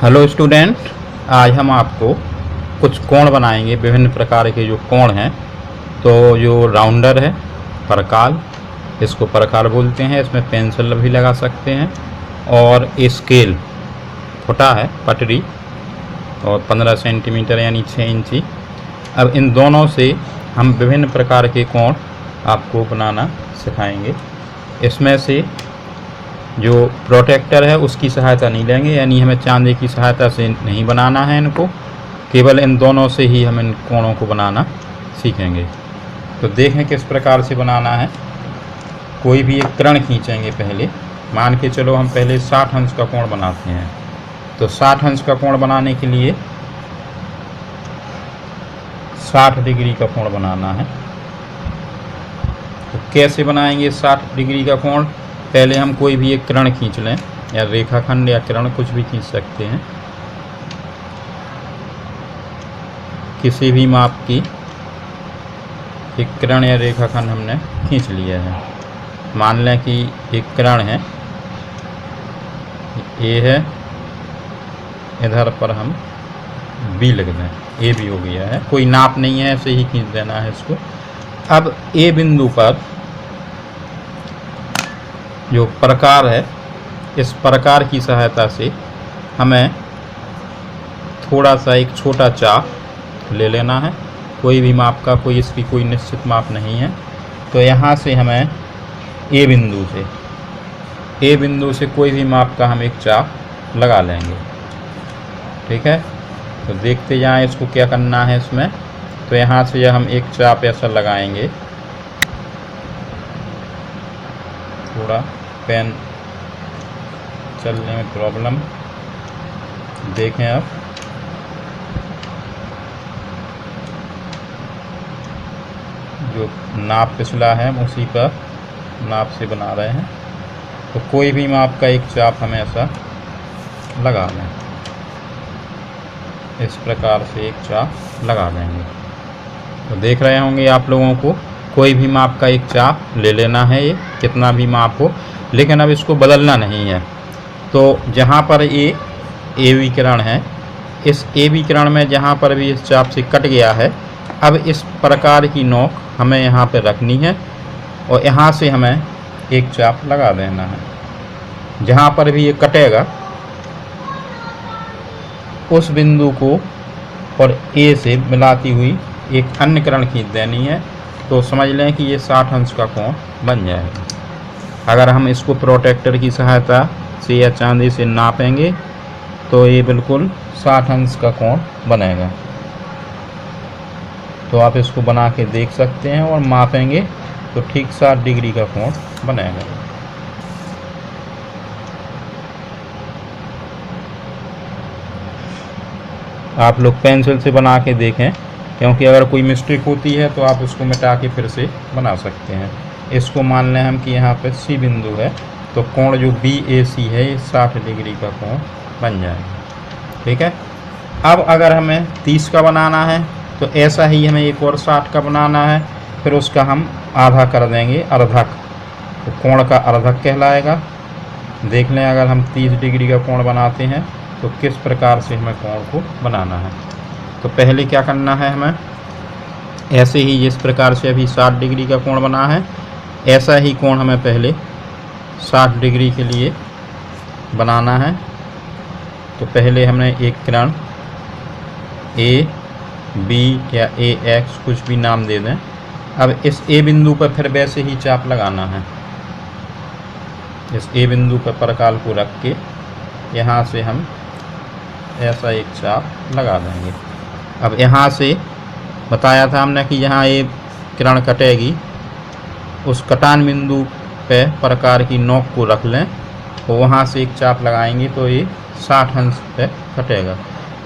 Hello student, आज हम आपको कुछ कोण बनाएंगे। विभिन्न प्रकार के जो कोण हैं, तो जो राउंडर है, परकाल, इसको परकाल बोलते हैं। इसमें पेंसिल भी लगा सकते हैं और स्केल फुटा है, पटरी, और 15 सेंटीमीटर यानी 6 इंची। अब इन दोनों से हम विभिन्न प्रकार के कोण आपको बनाना सिखाएंगे। इसमें से जो प्रोटेक्टर है उसकी सहायता नहीं लेंगे, यानी हमें चांदी की सहायता से नहीं बनाना है इनको, केवल इन दोनों से ही हम इन कोणों को बनाना सीखेंगे। तो देखें किस प्रकार से बनाना है। कोई भी एक कोण खींचेंगे पहले। मान के चलो हम पहले 60 अंश का कोण बनाते हैं। तो 60 अंश का कोण बनाने के लिए 60 डिग्री का कोण बनाना है। तो कैसे बनाएंगे 60 डिग्री का कोण? पहले हम कोई भी एक कोण खींच लें, या रेखाखंड या कोण कुछ भी खींच सकते हैं, किसी भी माप की एक कोण या रेखाखंड हमने खींच लिया है। मान लें कि एक कोण है, ए है, इधर पर हम बी लिख दें, ए भी हो गया है, कोई नाप नहीं है, ऐसे ही खींच देना है इसको। अब ए बिंदु पर जो प्रकार है, इस प्रकार की सहायता से हमें थोड़ा सा एक छोटा चाप ले लेना है, कोई भी माप का, कोई इसकी कोई निश्चित माप नहीं है। तो यहाँ से हमें ए बिंदु से कोई भी माप का हम एक चाप लगा लेंगे। ठीक है, तो देखते जाएं इसको क्या करना है इसमें। तो यहाँ से हम एक चाप ऐसा लगाएंगे। थोड़ा पेन चलने में प्रॉब्लम, देखें अब। जो नाप पिछला है उसी पर नाप से बना रहे हैं। तो कोई भी माप का एक चाप हमें ऐसा लगा लें, इस प्रकार से एक चाप लगा देंगे। तो देख रहे होंगे आप लोगों को, कोई भी माप का एक चाप ले लेना है, ये कितना भी माप हो, लेकिन अब इसको बदलना नहीं है। तो जहाँ पर ये ए बी कोण है, इस ए बी कोण में जहाँ पर भी इस चाप से कट गया है, अब इस प्रकार की नोक हमें यहाँ पर रखनी है और यहाँ से हमें एक चाप लगा देना है। जहाँ पर भी ये कटेगा उस बिंदु को और ए से मिलाती हुई एक अन्य कोण खींच देनी है। तो समझ लें कि ये 60 अंश का कोण बन जाएगा। अगर हम इसको प्रोटेक्टर की सहायता से या चांदी से नापेंगे तो ये बिल्कुल 60 अंश का कोण बनेगा। तो आप इसको बना के देख सकते हैं और मापेंगे तो ठीक 60 डिग्री का कोण बनेगा। आप लोग पेंसिल से बना के देखें, क्योंकि अगर कोई मिस्टेक होती है तो आप उसको मिटा के फिर से बना सकते हैं। इसको मान लें हम कि यहाँ पे सी बिंदु है, तो कोण जो बी ए सी है ये 60 डिग्री का कोण बन जाएगा। ठीक है, अब अगर हमें 30 का बनाना है तो ऐसा ही हमें एक और 60 का बनाना है, फिर उसका हम आधा कर देंगे, अर्धक। तो कोण का अर्धक कहलाएगा। देख लें अगर हम 30 डिग्री का कोण बनाते हैं तो किस प्रकार से हमें कोण को बनाना है। तो पहले क्या करना है, हमें ऐसे ही जिस प्रकार से अभी 60 डिग्री का कोण बना है, ऐसा ही कोण हमें पहले 60 डिग्री के लिए बनाना है। तो पहले हमने एक कोण ए बी या ए एक्स कुछ भी नाम दे दें। अब इस ए बिंदु पर फिर वैसे ही चाप लगाना है। इस ए बिंदु पर परकाल को रख के यहाँ से हम ऐसा एक चाप लगा देंगे। अब यहाँ से बताया था हमने कि यहाँ ये कोण कटेगी, उस कटान बिंदु पे प्रकार की नोक को रख लें और वहाँ से एक चाप लगाएंगे तो ये 60 अंश पे कटेगा।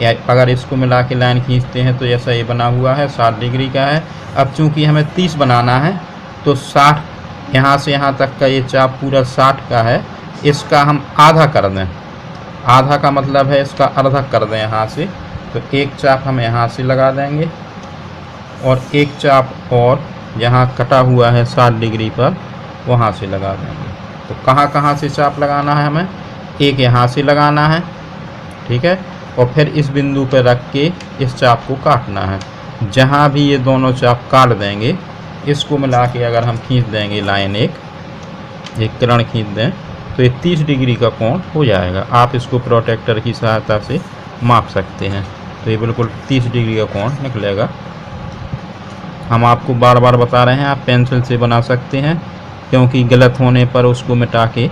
या अगर इसको मिला के लाइन खींचते हैं तो ऐसा ये बना हुआ है, 60 डिग्री का है। अब चूँकि हमें 30 बनाना है तो 60 यहाँ से यहाँ तक का ये चाप पूरा 60 का है, इसका हम आधा कर दें। आधा का मतलब है इसका अर्धक कर दें यहाँ से। तो एक चाप हम यहाँ से लगा देंगे और एक चाप और यहाँ कटा हुआ है 60 डिग्री पर, वहाँ से लगा देंगे। तो कहाँ कहाँ से चाप लगाना है हमें? एक यहाँ से लगाना है, ठीक है। और फिर इस बिंदु पर रख के इस चाप को काटना है। जहाँ भी ये दोनों चाप काट देंगे, इसको मिला के अगर हम खींच देंगे लाइन, एक किरण खींच दें, तो ये 30 डिग्री का कोण हो जाएगा। आप इसको प्रोटेक्टर की सहायता से माप सकते हैं। तो ये बिल्कुल 30 डिग्री का कोण निकलेगा। हम आपको बार बार बता रहे हैं, आप पेंसिल से बना सकते हैं, क्योंकि गलत होने पर उसको मिटा के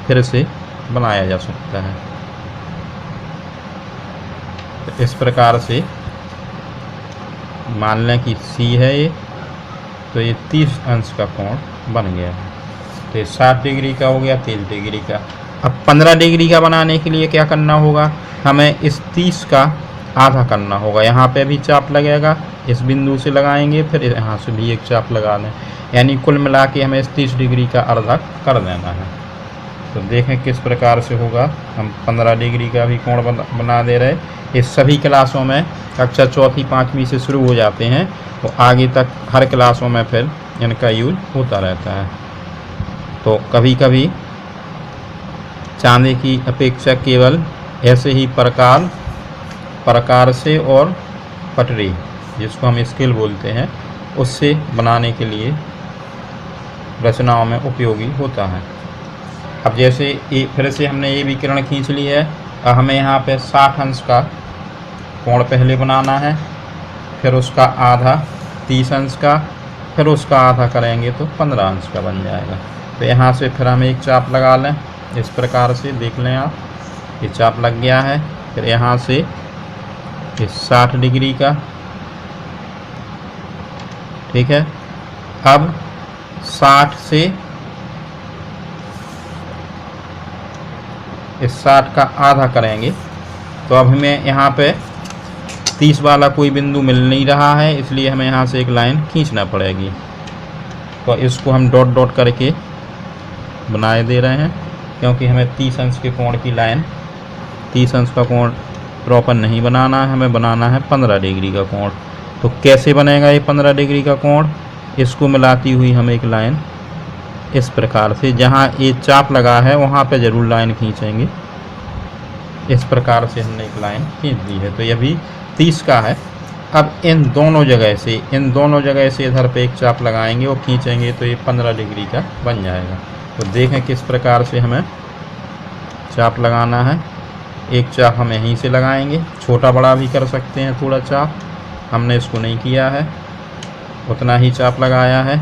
फिर से बनाया जा सकता है। तो इस प्रकार से मान लें कि C है ये, तो ये 30 अंश का कोण बन गया है। तो ये 60 डिग्री का हो गया, 30 डिग्री का। अब 15 डिग्री का बनाने के लिए क्या करना होगा, हमें इस 30 का आधा करना होगा। यहाँ पे भी चाप लगेगा, इस बिंदु से लगाएंगे, फिर यहाँ से भी एक चाप लगा दें, यानी कुल मिला के हमें इस 30 डिग्री का आधा कर देना है। तो देखें किस प्रकार से होगा। हम 15 डिग्री का भी कोण बना दे रहे। इस सभी क्लासों में कक्षा चौथी पाँचवीं से शुरू हो जाते हैं, तो आगे तक हर क्लासों में फिर इनका यूज होता रहता है। तो कभी कभी चांदी की अपेक्षा केवल ऐसे ही प्रकार से और पटरी, जिसको हम स्केल बोलते हैं, उससे बनाने के लिए रचनाओं में उपयोगी होता है। अब जैसे फिर से हमने ये भी किरण खींच ली है। अब हमें यहाँ पे 60 अंश का कोण पहले बनाना है, फिर उसका आधा 30 अंश का, फिर उसका आधा करेंगे तो 15 अंश का बन जाएगा। तो यहाँ से फिर हम एक चाप लगा लें, इस प्रकार से देख लें आप, ये चाप लग गया है। फिर यहाँ से ये 60 डिग्री का, ठीक है। अब 60 से इस 60 का आधा करेंगे, तो अब हमें यहाँ पे 30 वाला कोई बिंदु मिल नहीं रहा है, इसलिए हमें यहाँ से एक लाइन खींचना पड़ेगी। तो इसको हम डॉट डॉट करके बनाए दे रहे हैं, क्योंकि हमें 30 अंश के कोण की लाइन, 30 अंश का कोण प्रॉपर नहीं बनाना है, हमें बनाना है 15 डिग्री का कोण। तो कैसे बनेगा ये 15 डिग्री का कोण, इसको मिलाती हुई हम एक लाइन इस प्रकार से, जहाँ ये चाप लगा है वहाँ पे ज़रूर लाइन खींचेंगे। इस प्रकार से हमने एक लाइन खींच दी है। तो ये भी 30 का है। अब इन दोनों जगह से इधर पे एक चाप लगाएंगे और खींचेंगे, तो ये 15 डिग्री का बन जाएगा। तो देखें किस प्रकार से हमें चाप लगाना है। एक चाप हम यहीं से लगाएंगे, छोटा बड़ा भी कर सकते हैं थोड़ा चाप, हमने इसको नहीं किया है, उतना ही चाप लगाया है।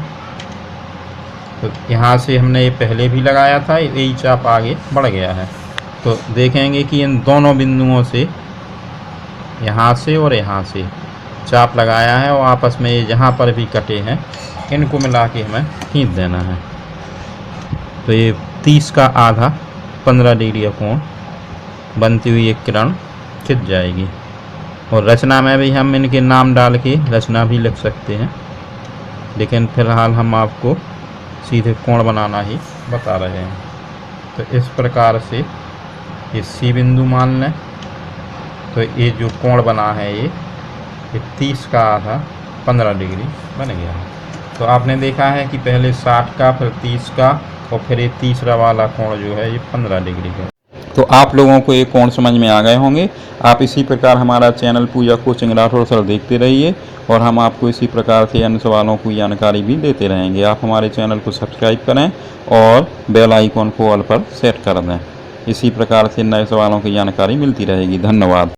तो यहाँ से हमने ये पहले भी लगाया था, यही चाप आगे बढ़ गया है। तो देखेंगे कि इन दोनों बिंदुओं से, यहाँ से और यहाँ से चाप लगाया है, और आपस में ये जहाँ पर भी कटे हैं इनको मिला के हमें खींच देना है। तो ये 30 का आधा 15 डिग्री का कोण बनती हुई एक किरण खिंच जाएगी। और रचना में भी हम इनके नाम डाल के रचना भी लिख सकते हैं, लेकिन फ़िलहाल हम आपको सीधे कोण बनाना ही बता रहे हैं। तो इस प्रकार से ये C बिंदु मान लें। तो ये जो कोण बना है ये 30 का आधा 15 डिग्री बन गया है। तो आपने देखा है कि पहले 60 का, फिर 30 का, और फिर ये तीसरा वाला कोण जो है ये 15 डिग्री का। तो आप लोगों को ये कोण समझ में आ गए होंगे। आप इसी प्रकार हमारा चैनल पूजा कोचिंग राठौर सर देखते रहिए, और हम आपको इसी प्रकार से अन्य सवालों की जानकारी भी देते रहेंगे। आप हमारे चैनल को सब्सक्राइब करें और बेल आइकॉन को ऑल पर सेट कर दें। इसी प्रकार से नए सवालों की जानकारी मिलती रहेगी। धन्यवाद।